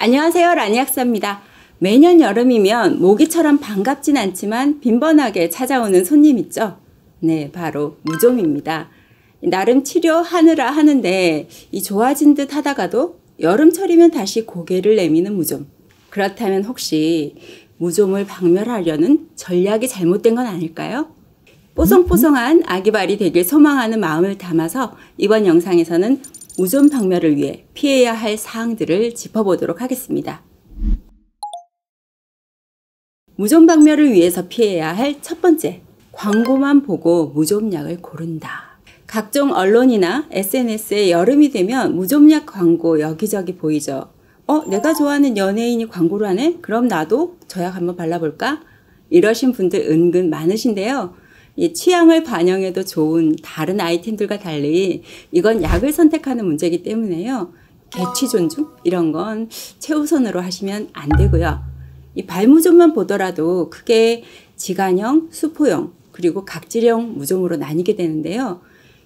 안녕하세요, 라니약사입니다. 매년 여름이면 모기처럼 반갑진 않지만 빈번하게 찾아오는 손님 있죠? 네, 바로 무좀입니다. 나름 치료하느라 하는데 이 좋아진 듯 하다가도 여름철이면 다시 고개를 내미는 무좀. 그렇다면 혹시 무좀을 박멸하려는 전략이 잘못된 건 아닐까요? 뽀송뽀송한 아기발이 되길 소망하는 마음을 담아서 이번 영상에서는 무좀 박멸을 위해 피해야 할 사항들을 짚어보도록 하겠습니다. 무좀 박멸을 위해서 피해야 할 첫 번째, 광고만 보고 무좀약을 고른다. 각종 언론이나 SNS에 여름이 되면 무좀약 광고 여기저기 보이죠. 내가 좋아하는 연예인이 광고를 하네? 그럼 나도 저 약 한번 발라볼까? 이러신 분들 은근 많으신데요. 이 취향을 반영해도 좋은 다른 아이템들과 달리 이건 약을 선택하는 문제이기 때문에요. 개취 존중? 이런 건 최우선으로 하시면 안 되고요. 이 발무좀만 보더라도 크게 지간형, 수포형, 그리고 각질형 무좀으로 나뉘게 되는데요.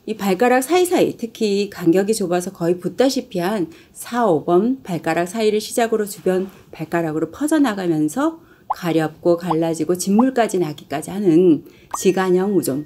이 발가락 사이사이, 특히 간격이 좁아서 거의 붙다시피 한 4, 5번 발가락 사이를 시작으로 주변 발가락으로 퍼져나가면서 가렵고 갈라지고 진물까지 나기까지 하는 지간형 무좀.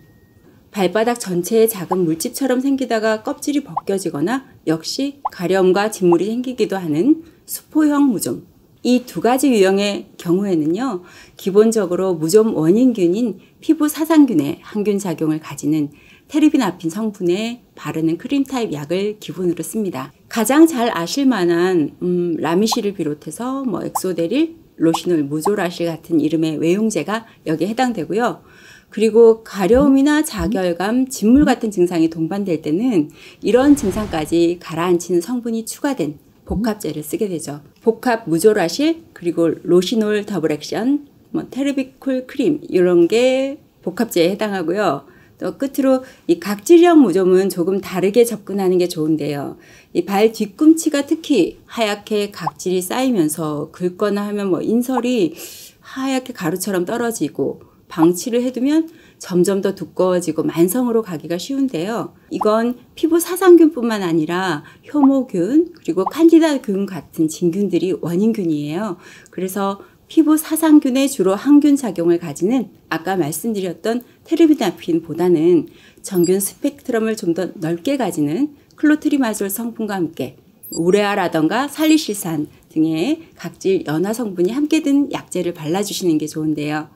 발바닥 전체에 작은 물집처럼 생기다가 껍질이 벗겨지거나 역시 가려움과 진물이 생기기도 하는 수포형 무좀. 이 두 가지 유형의 경우에는요, 기본적으로 무좀 원인균인 피부 사상균의 항균 작용을 가지는 테르비나핀 성분에 바르는 크림 타입 약을 기본으로 씁니다. 가장 잘 아실 만한 라미실을 비롯해서 엑소데릴, 로시놀, 무조라실 같은 이름의 외용제가 여기에 해당되고요. 그리고 가려움이나 자결감, 진물 같은 증상이 동반될 때는 이런 증상까지 가라앉히는 성분이 추가된 복합제를 쓰게 되죠. 복합 무조라실, 그리고 로시놀 더블 액션, 테르비쿨 크림 이런 게 복합제에 해당하고요. 또 끝으로 이 각질형 무좀은 조금 다르게 접근하는 게 좋은데요. 이 발 뒤꿈치가 특히 하얗게 각질이 쌓이면서 긁거나 하면 인설이 하얗게 가루처럼 떨어지고 방치를 해두면 점점 더 두꺼워지고 만성으로 가기가 쉬운데요. 이건 피부 사상균뿐만 아니라 효모균 그리고 칸디다균 같은 진균들이 원인균이에요. 그래서 피부 사상균에 주로 항균 작용을 가지는 아까 말씀드렸던 테르비나핀보다는 전균 스펙트럼을 좀 더 넓게 가지는 클로트리마졸 성분과 함께 우레아라던가 살리실산 등의 각질 연화 성분이 함께 든 약제를 발라주시는 게 좋은데요.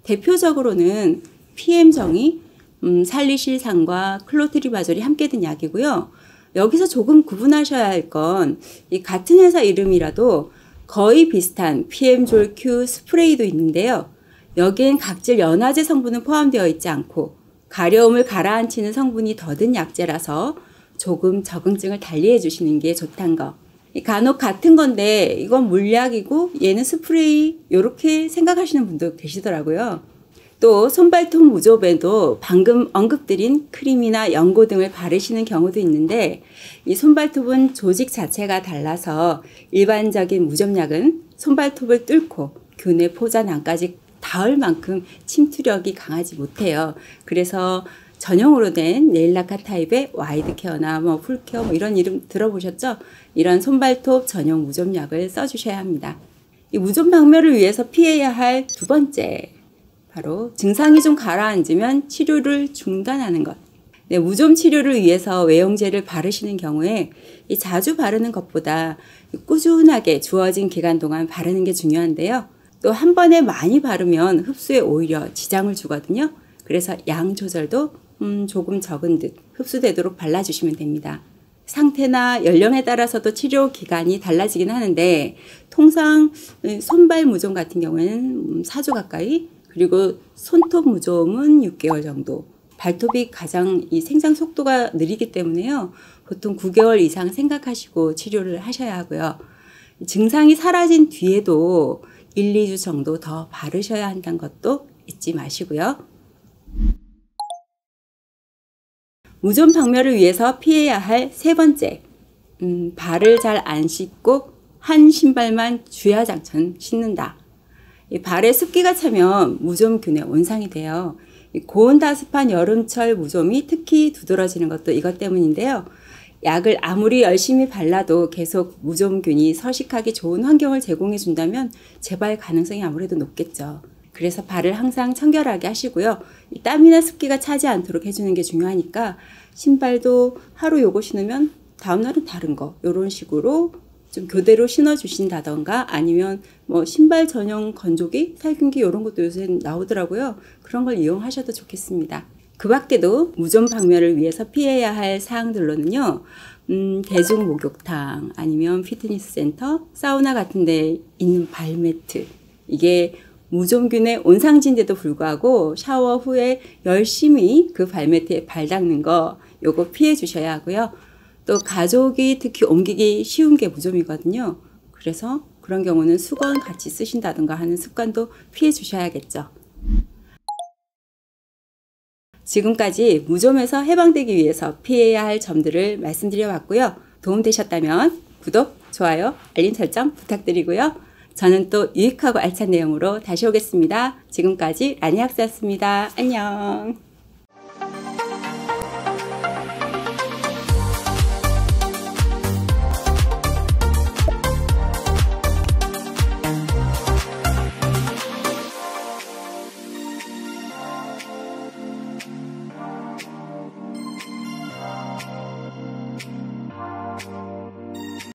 대표적으로는 PM정이 살리실산과 클로트리마졸이 함께 든 약이고요. 여기서 조금 구분하셔야 할 건 이 같은 회사 이름이라도 거의 비슷한 PM졸Q 스프레이도 있는데요. 여기엔 각질 연화제 성분은 포함되어 있지 않고 가려움을 가라앉히는 성분이 더 든 약제라서 조금 적응증을 달리해 주시는 게 좋다는 거. 간혹 같은 건데 이건 물약이고 얘는 스프레이 이렇게 생각하시는 분도 계시더라고요. 또 손발톱 무좀에도 방금 언급드린 크림이나 연고 등을 바르시는 경우도 있는데 이 손발톱은 조직 자체가 달라서 일반적인 무좀약은 손발톱을 뚫고 균의 포자낭까지 닿을 만큼 침투력이 강하지 못해요. 그래서 전용으로 된 네일라카 타입의 와이드 케어나 풀케어 이런 이름 들어보셨죠? 이런 손발톱 전용 무좀약을 써주셔야 합니다. 이 무좀 박멸을 위해서 피해야 할 두 번째, 바로 증상이 좀 가라앉으면 치료를 중단하는 것. 네, 무좀 치료를 위해서 외용제를 바르시는 경우에 이 자주 바르는 것보다 꾸준하게 주어진 기간 동안 바르는 게 중요한데요. 또 한 번에 많이 바르면 흡수에 오히려 지장을 주거든요. 그래서 양 조절도 조금 적은 듯 흡수되도록 발라주시면 됩니다. 상태나 연령에 따라서도 치료 기간이 달라지긴 하는데 통상 손발 무좀 같은 경우에는 4주 가까이, 그리고 손톱 무좀은 6개월 정도. 발톱이 가장 이 생장 속도가 느리기 때문에요. 보통 9개월 이상 생각하시고 치료를 하셔야 하고요. 증상이 사라진 뒤에도 1, 2주 정도 더 바르셔야 한다는 것도 잊지 마시고요. 무좀 박멸을 위해서 피해야 할 세 번째, 발을 잘 안 씻고 한 신발만 주야장천 신는다. 이 발에 습기가 차면 무좀균의 온상이 돼요. 고온다습한 여름철 무좀이 특히 두드러지는 것도 이것 때문인데요. 약을 아무리 열심히 발라도 계속 무좀균이 서식하기 좋은 환경을 제공해 준다면 재발 가능성이 아무래도 높겠죠. 그래서 발을 항상 청결하게 하시고요. 이 땀이나 습기가 차지 않도록 해주는 게 중요하니까 신발도 하루 요거 신으면 다음날은 다른 거 이런 식으로 좀 교대로 신어주신다던가 아니면 뭐 신발 전용 건조기, 살균기 이런 것도 요새 나오더라고요. 그런 걸 이용하셔도 좋겠습니다. 그 밖에도 무좀 박멸을 위해서 피해야 할 사항들로는요. 대중 목욕탕 아니면 피트니스 센터, 사우나 같은 데 있는 발매트. 이게 무좀균의 온상지인데도 불구하고 샤워 후에 열심히 그 발매트에 발 닦는 거 요거 피해 주셔야 하고요. 또 가족이 특히 옮기기 쉬운 게 무좀이거든요. 그래서 그런 경우는 수건 같이 쓰신다든가 하는 습관도 피해 주셔야겠죠. 지금까지 무좀에서 해방되기 위해서 피해야 할 점들을 말씀드려 봤고요. 도움되셨다면 구독, 좋아요, 알림 설정 부탁드리고요. 저는 또 유익하고 알찬 내용으로 다시 오겠습니다. 지금까지 라니 학사였습니다. 안녕.